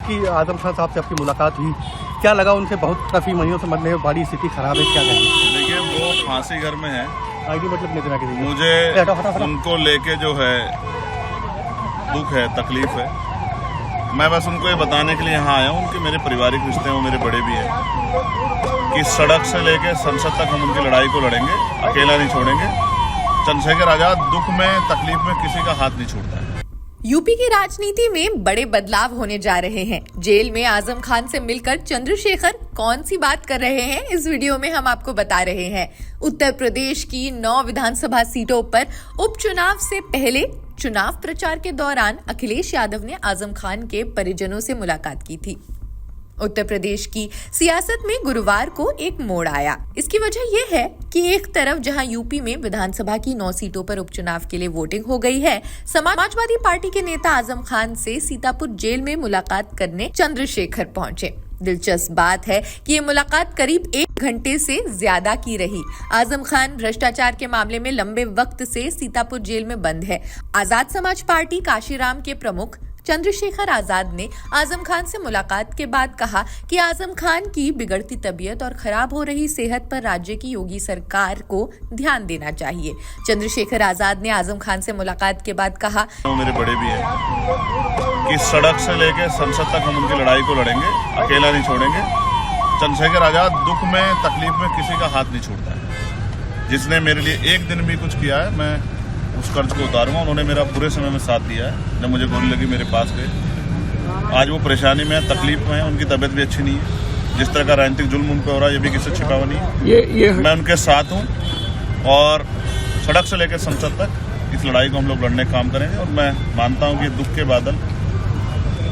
आपकी आजम खान साहब से आपकी मुलाकात हुई, क्या लगा उनसे? बहुत काफ़ी महीनों से मतलब बड़ी स्थिति खराब है, क्या कहेंगे? देखिए, वो फांसी घर में है। आईडी मतलब नहीं देना कि मुझे उनको लेके जो है दुख है, तकलीफ है। मैं बस उनको ये बताने के लिए यहाँ आया हूँ, उनके मेरे पारिवारिक रिश्ते हैं, वो मेरे बड़े भी हैं, कि सड़क से लेके संसद तक हम उनकी लड़ाई को लड़ेंगे, अकेला नहीं छोड़ेंगे। चंद्रशेखर आजाद दुख में, तकलीफ में किसी का हाथ नहीं छोड़ता है। यूपी की राजनीति में बड़े बदलाव होने जा रहे हैं। जेल में आजम खान से मिलकर चंद्रशेखर कौन सी बात कर रहे हैं, इस वीडियो में हम आपको बता रहे हैं। उत्तर प्रदेश की 9 विधानसभा सीटों पर उपचुनाव से पहले चुनाव प्रचार के दौरान अखिलेश यादव ने आजम खान के परिजनों से मुलाकात की थी। उत्तर प्रदेश की सियासत में गुरुवार को एक मोड़ आया। इसकी वजह यह है कि एक तरफ जहां यूपी में विधानसभा की 9 सीटों पर उपचुनाव के लिए वोटिंग हो गई है, समाजवादी पार्टी के नेता आजम खान से सीतापुर जेल में मुलाकात करने चंद्रशेखर पहुंचे। दिलचस्प बात है कि ये मुलाकात करीब 1 घंटे से ज्यादा की रही। आजम खान भ्रष्टाचार के मामले में लंबे वक्त से सीतापुर जेल में बंद है। आजाद समाज पार्टी काशीराम के प्रमुख चंद्रशेखर आजाद ने आजम खान से मुलाकात के बाद कहा कि आजम खान की बिगड़ती तबीयत और खराब हो रही सेहत पर राज्य की योगी सरकार को ध्यान देना चाहिए। चंद्रशेखर आजाद ने आजम खान से मुलाकात के बाद कहा, वो मेरे बड़े भी हैं, कि सड़क से लेके संसद तक हम उनकी लड़ाई को लड़ेंगे, अकेला नहीं छोड़ेंगे। चंद्रशेखर आजाद दुख में, तकलीफ में किसी का हाथ नहीं छोड़ता है। जिसने मेरे लिए एक दिन भी कुछ किया है, मैं उस कर्ज को उतारूंगा। उन्होंने मेरा पूरे समय में साथ दिया है। जब मुझे गोली लगी मेरे पास गए। आज वो परेशानी में है, तकलीफ में है, उनकी तबीयत भी अच्छी नहीं है। जिस तरह का राजनीतिक जुल्म उन पर हो रहा है, ये भी किसी छिपा हुआ नहीं है। मैं उनके साथ हूँ और सड़क से लेकर संसद तक इस लड़ाई को हम लोग लड़ने का काम करेंगे। और मैं मानता हूँ कि दुख के बादल,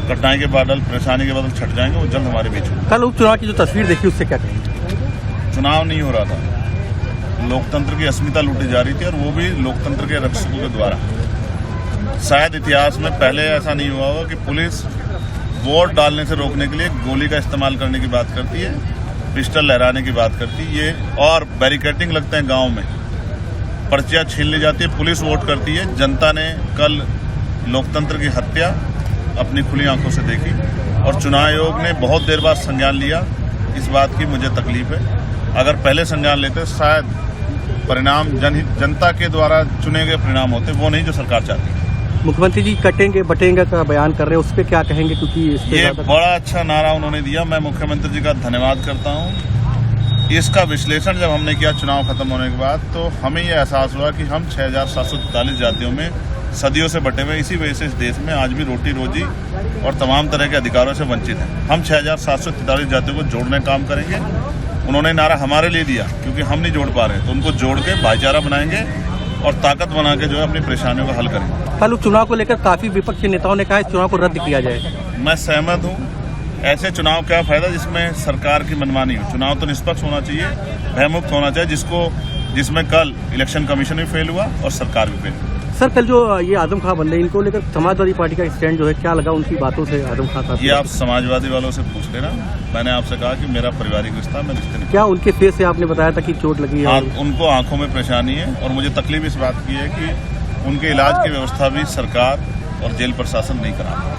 कठिनाई के बादल, परेशानी के बादल छट जाएंगे, वो जल्द हमारे बीच होंगे। कल उपचुनाव की जो तस्वीर देखी उससे क्या कहेंगे? चुनाव नहीं हो रहा था, लोकतंत्र की अस्मिता लूटी जा रही थी, और वो भी लोकतंत्र के रक्षकों के द्वारा। शायद इतिहास में पहले ऐसा नहीं हुआ होगा कि पुलिस वोट डालने से रोकने के लिए गोली का इस्तेमाल करने की बात करती है, पिस्टल लहराने की बात करती है, ये और बैरिकेडिंग लगते हैं गांव में, पर्चियां छीन ली जाती है, पुलिस वोट करती है। जनता ने कल लोकतंत्र की हत्या अपनी खुली आंखों से देखी, और चुनाव आयोग ने बहुत देर बाद संज्ञान लिया। इस बात की मुझे तकलीफ है। अगर पहले संज्ञान लेते, शायद परिणाम जनता के द्वारा चुने गए परिणाम होते, वो नहीं जो सरकार चाहती है। मुख्यमंत्री जी कटेंगे बटेंगे का बयान कर रहे हैं, उस पर क्या कहेंगे? क्योंकि ये बड़ा अच्छा नारा उन्होंने दिया, मैं मुख्यमंत्री जी का धन्यवाद करता हूँ। इसका विश्लेषण जब हमने किया चुनाव खत्म होने के बाद, तो हमें ये एहसास हुआ कि हम 6743 जातियों में सदियों से बटे हुए, इसी वजह से इस देश में आज भी रोटी रोजी और तमाम तरह के अधिकारों से वंचित हैं। हम 6743 जातियों को जोड़ने का काम करेंगे। उन्होंने नारा हमारे लिए दिया, क्योंकि हम नहीं जोड़ पा रहे, तो उनको जोड़ के भाईचारा बनाएंगे और ताकत बना के जो है अपनी परेशानियों का हल करेंगे। कल उपचुनाव को लेकर काफी विपक्षी नेताओं ने कहा इस चुनाव को रद्द किया जाए। मैं सहमत हूँ। ऐसे चुनाव क्या फायदा जिसमें सरकार की मनमानी हो। चुनाव तो निष्पक्ष होना चाहिए, भयमुक्त होना चाहिए, जिसमें कल इलेक्शन कमीशन भी फेल हुआ और सरकार भी फेल हुई। सर, कल जो ये आजम खान बन रहे, इनको लेकर समाजवादी पार्टी का स्टैंड जो है, क्या लगा उनकी बातों से आजम खान साहब? ये आप समाजवादी वालों से पूछ लेना। मैंने आपसे कहा कि मेरा पारिवारिक रिश्ता, मैं रिश्ते नहीं। क्या उनके फेस से आपने बताया था कि चोट लगी है? उनको आंखों में परेशानी है, और मुझे तकलीफ इस बात की है कि उनके इलाज की व्यवस्था भी सरकार और जेल प्रशासन नहीं करा।